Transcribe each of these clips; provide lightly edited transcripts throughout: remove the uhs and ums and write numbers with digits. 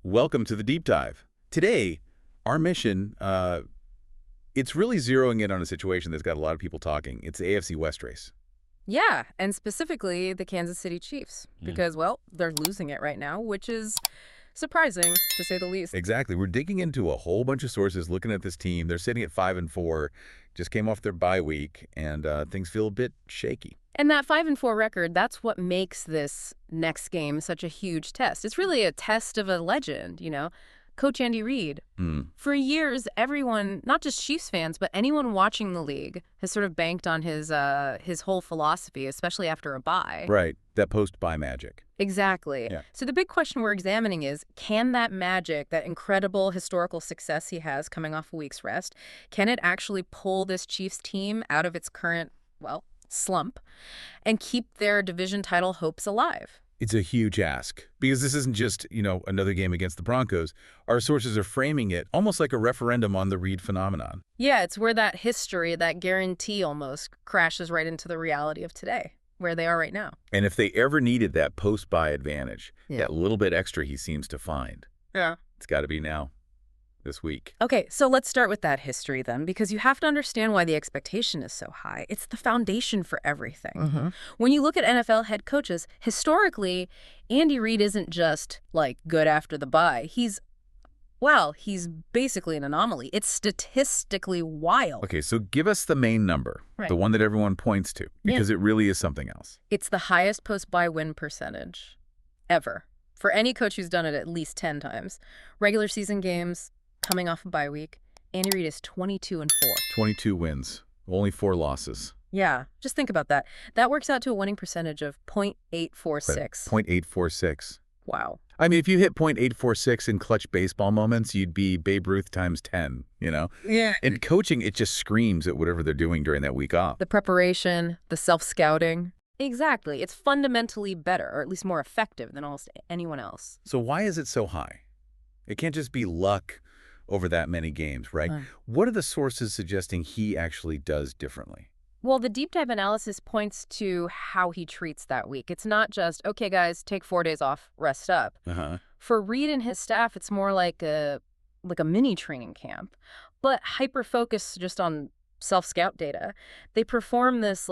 Welcome to the Deep Dive. Today, our mission, it's really zeroing in on a situation that's got a lot of people talking. It's the AFC West race. Yeah, and specifically the Kansas City Chiefs, Yeah. because, well, they're losing it right now, which is surprising, to say the least. Exactly. We're digging into a whole bunch of sources looking at this team. They're sitting at 5-4, just came off their bye week, and things feel a bit shaky. And that 5-4 record, that's what makes this next game such a huge test. It's really a test of a legend, Coach Andy Reid. For years, everyone, not just Chiefs fans, but anyone watching the league has sort of banked on his whole philosophy, especially after a bye. Right. That post-bye magic. Exactly. Yeah. So the big question we're examining is, can that magic, that incredible historical success he has coming off a week's rest, can it actually pull this Chiefs team out of its current, slump and keep their division title hopes alive? It's a huge ask because this isn't just, another game against the Broncos. Our sources are framing it almost like a referendum on the Reid phenomenon. Yeah, it's where that history, that guarantee almost, crashes right into the reality of today, where they are right now. And if they ever needed that post-bye advantage, that little bit extra he seems to find, it's got to be now, this week. Okay, so let's start with that history then, because you have to understand why the expectation is so high. It's the foundation for everything. When you look at NFL head coaches, historically, Andy Reid isn't just, good after the bye. He's basically an anomaly. It's statistically wild. Okay, so give us the main number, the one that everyone points to, because it really is something else. It's the highest post-bye win percentage ever for any coach who's done it at least 10 times. Regular season games, coming off a bye week, Andy Reid is 22-4. 22 wins, only 4 losses. Yeah, just think about that. That works out to a winning percentage of .846. 0.846. Wow. I mean, if you hit .846 in clutch baseball moments, you'd be Babe Ruth times 10, Yeah. And coaching, it just screams at whatever they're doing during that week off. The preparation, the self-scouting. Exactly. It's fundamentally better, or at least more effective than almost anyone else. So why is it so high? It can't just be luck over that many games, right? What are the sources suggesting he actually does differently? Well, the deep dive analysis points to how he treats that week. It's not just, okay, guys, take 4 days off, rest up. For Reid and his staff, it's more like a mini training camp, but hyper-focused just on self-scout data. They perform this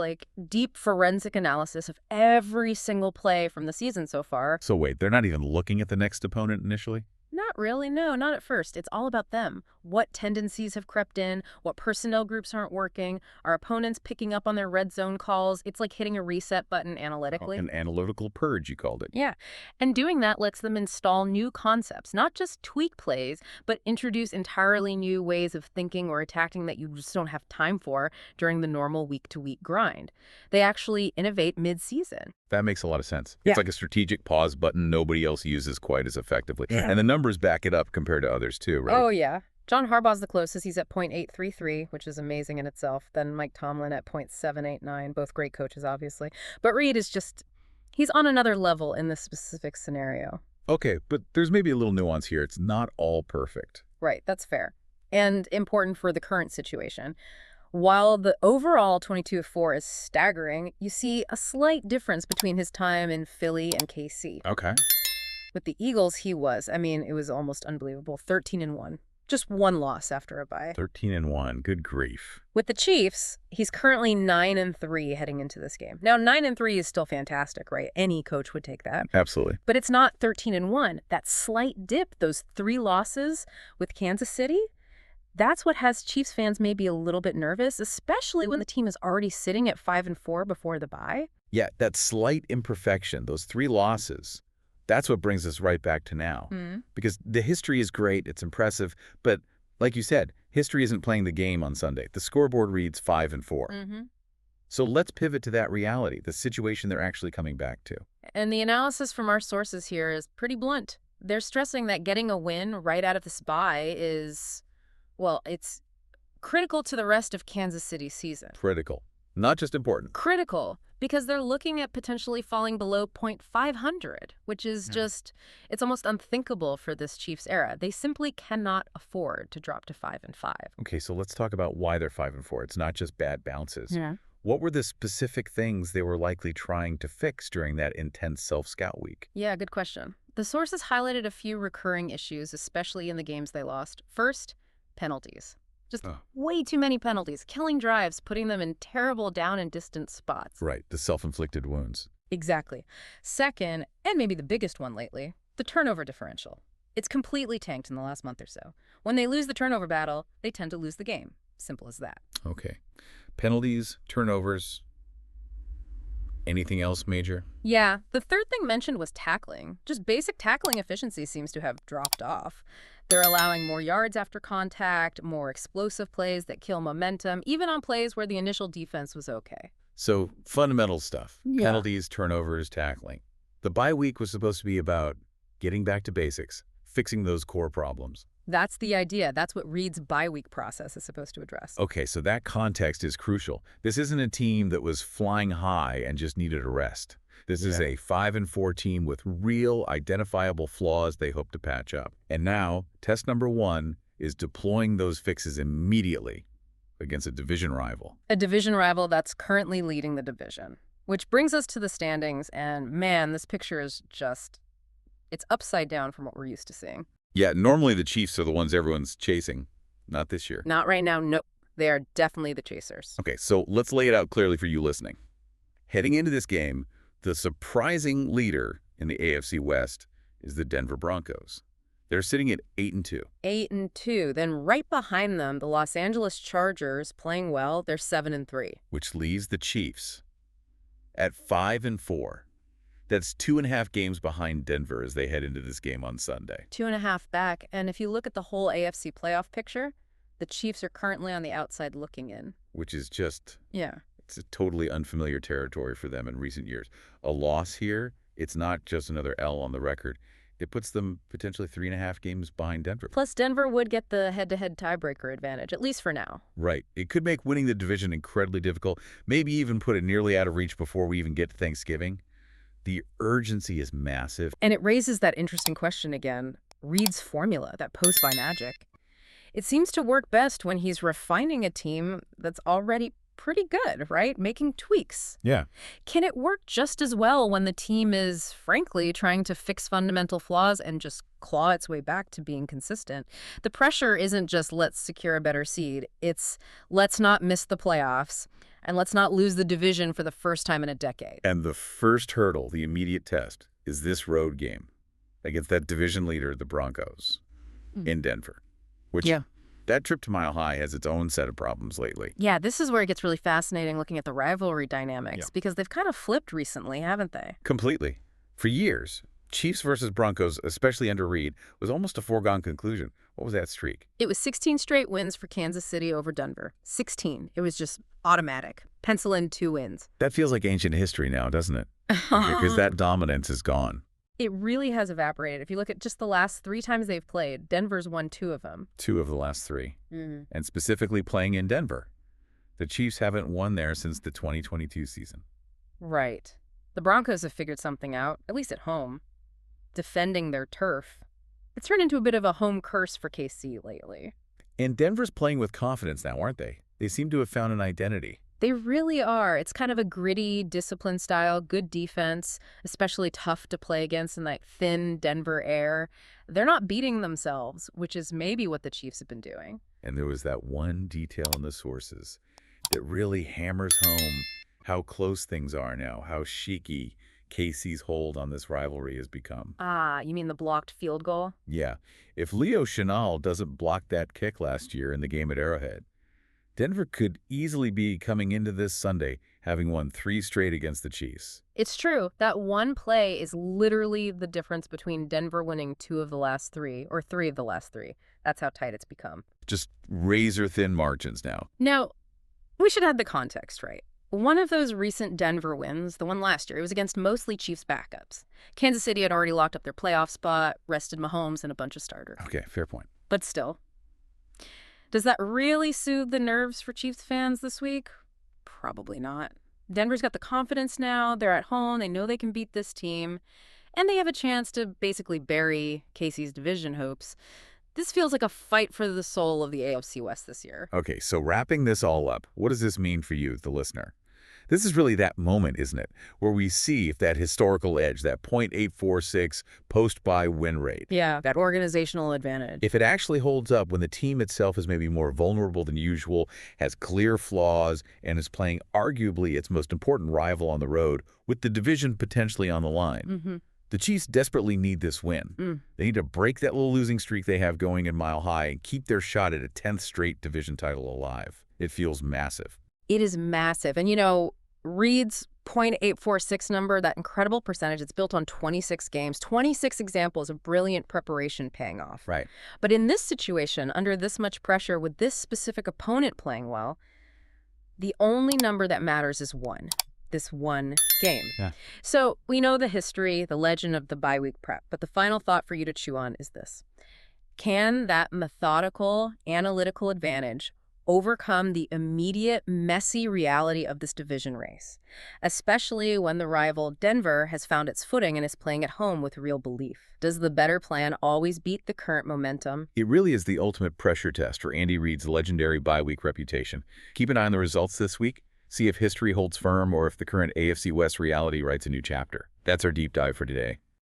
deep forensic analysis of every single play from the season so far. So wait, they're not even looking at the next opponent initially? Not really, no, not at first. It's all about them. What tendencies have crept in, what personnel groups aren't working, are opponents picking up on their red zone calls? It's like hitting a reset button analytically. An analytical purge, you called it. Yeah, and doing that lets them install new concepts, not just tweak plays, but introduce entirely new ways of thinking or attacking that you just don't have time for during the normal week-to-week grind. They actually innovate mid-season. That makes a lot of sense. Yeah. It's like a strategic pause button nobody else uses quite as effectively. And the numbers back it up compared to others too, right? Oh, yeah. John Harbaugh's the closest. He's at .833, which is amazing in itself. Then Mike Tomlin at .789, both great coaches, obviously. But Reid is he's on another level in this specific scenario. Okay, but there's maybe a little nuance here. It's not all perfect. Right, that's fair. And important for the current situation. While the overall 22-4 is staggering, you see a slight difference between his time in Philly and KC. Okay. With the Eagles, it was almost unbelievable. 13-1. Just one loss after a bye. 13-1. Good grief. With the Chiefs, he's currently 9-3 heading into this game. Now, 9-3 is still fantastic, right? Any coach would take that. Absolutely. But it's not 13-1. That slight dip, those 3 losses with Kansas City, that's what has Chiefs fans maybe a little bit nervous, especially when the team is already sitting at 5-4 before the bye. Yeah, that slight imperfection, those 3 losses, that's what brings us right back to now. Because the history is great, it's impressive, but like you said, history isn't playing the game on Sunday. The scoreboard reads 5-4. So let's pivot to that reality, the situation they're actually coming back to. And the analysis from our sources here is pretty blunt. They're stressing that getting a win right out of this bye is, it's critical to the rest of Kansas City's season. Critical. Not just important. Critical, because they're looking at potentially falling below .500, which is it's almost unthinkable for this Chiefs era. They simply cannot afford to drop to 5-5. Okay, so let's talk about why they're 5-4. It's not just bad bounces. Yeah. What were the specific things they were likely trying to fix during that intense self-scout week? Yeah, good question. The sources highlighted a few recurring issues, especially in the games they lost. First, penalties. Just way too many penalties, killing drives, putting them in terrible down and distant spots. Right, the self-inflicted wounds. Exactly. Second, and maybe the biggest one lately, the turnover differential. It's completely tanked in the last month or so. When they lose the turnover battle, they tend to lose the game. Simple as that. Okay. Penalties, turnovers. Anything else major? Yeah, the third thing mentioned was tackling. Just basic tackling efficiency seems to have dropped off. They're allowing more yards after contact, more explosive plays that kill momentum, even on plays where the initial defense was okay. So, fundamental stuff. Yeah. Penalties, turnovers, tackling. The bye week was supposed to be about getting back to basics, fixing those core problems. That's the idea. That's what REID'S bye-week process is supposed to address. Okay, so that context is crucial. This isn't a team that was flying high and just needed a rest. This is a 5-4 team with real, identifiable flaws they hope to patch up. And now, test number 1 is deploying those fixes immediately against a division rival. A division rival that's currently leading the division. Which brings us to the standings, and man, this picture is just... it's upside down from what we're used to seeing. Yeah, normally the Chiefs are the ones everyone's chasing. Not this year. Not right now, nope. They are definitely the chasers. Okay, so let's lay it out clearly for you listening. Heading into this game, the surprising leader in the AFC West is the Denver Broncos. They're sitting at 8-2. 8-2. Then right behind them, the Los Angeles Chargers playing well. They're 7-3. Which leaves the Chiefs at 5-4. That's 2.5 games behind Denver as they head into this game on Sunday. 2.5 back. And if you look at the whole AFC playoff picture, the Chiefs are currently on the outside looking in. Which is just... yeah. It's a totally unfamiliar territory for them in recent years. A loss here, it's not just another L on the record. It puts them potentially 3.5 games behind Denver. Plus, Denver would get the head-to-head tiebreaker advantage, at least for now. Right. It could make winning the division incredibly difficult, maybe even put it nearly out of reach before we even get to Thanksgiving. The urgency is massive. And it raises that interesting question again. REID'S formula, that post by Magic. It seems to work best when he's refining a team that's already pretty good, right? Making tweaks. Yeah. Can it work just as well when the team is, frankly, trying to fix fundamental flaws and just claw its way back to being consistent? The pressure isn't just let's secure a better seed. It's let's not miss the playoffs and let's not lose the division for the first time in a decade. And the first hurdle, the immediate test, is this road game against that division leader, the Broncos, in Denver. Which, that trip to Mile High has its own set of problems lately. Yeah, this is where it gets really fascinating looking at the rivalry dynamics because they've kind of flipped recently, haven't they? Completely. For years, Chiefs versus Broncos, especially under Reid, was almost a foregone conclusion. What was that streak? It was 16 straight wins for Kansas City over Denver. 16. It was just automatic. Pencil in 2 wins. That feels like ancient history now, doesn't it? Because that dominance is gone. It really has evaporated. If you look at just the last 3 times they've played, Denver's won 2 of them. 2 of the last 3. And specifically playing in Denver. The Chiefs haven't won there since the 2022 season. Right. The Broncos have figured something out, at least at home. Defending their turf. It's turned into a bit of a home curse for KC lately. And Denver's playing with confidence now, aren't they? They seem to have found an identity. They really are. It's kind of a gritty, disciplined style, good defense, especially tough to play against in that thin Denver air. They're not beating themselves, which is maybe what the Chiefs have been doing. And there was that one detail in the sources that really hammers home how close things are now, how shaky KC's hold on this rivalry has become. Ah, you mean the blocked field goal? Yeah. If Leo Chenal doesn't block that kick last year in the game at Arrowhead, Denver could easily be coming into this Sunday having won 3 straight against the Chiefs. It's true. That one play is literally the difference between Denver winning 2 of the last 3 or 3 of the last 3. That's how tight it's become. Just razor-thin margins now. Now, we should add the context, right? One of those recent Denver wins, the one last year, it was against mostly Chiefs backups. Kansas City had already locked up their playoff spot, rested Mahomes and a bunch of starters. Okay, fair point. But still. Does that really soothe the nerves for Chiefs fans this week? Probably not. Denver's got the confidence now. They're at home. They know they can beat this team. And they have a chance to basically bury KC's division hopes. This feels like a fight for the soul of the AFC West this year. Okay, so wrapping this all up, what does this mean for you, the listener? This is really that moment, isn't it, where we see if that historical edge, that .846 post-buy win rate, Yeah, that organizational advantage. if it actually holds up when the team itself is maybe more vulnerable than usual, has clear flaws, and is playing arguably its most important rival on the road with the division potentially on the line. The Chiefs desperately need this win. They need to break that little losing streak they have going in Mile High and keep their shot at a 10th straight division title alive. It feels massive. It is massive. And, you know, Reid's .846 number, that incredible percentage, it's built on 26 games, 26 examples of brilliant preparation paying off. Right. But in this situation, under this much pressure, with this specific opponent playing well, the only number that matters is one. This one game. Yeah. So we know the history, the legend of the bye week prep, but the final thought for you to chew on is this. Can that methodical, analytical advantage overcome the immediate, messy reality of this division race, especially when the rival Denver has found its footing and is playing at home with real belief? Does the better plan always beat the current momentum? It really is the ultimate pressure test for Andy Reid's legendary bye week reputation. Keep an eye on the results this week. See if history holds firm or if the current AFC West reality writes a new chapter. That's our deep dive for today.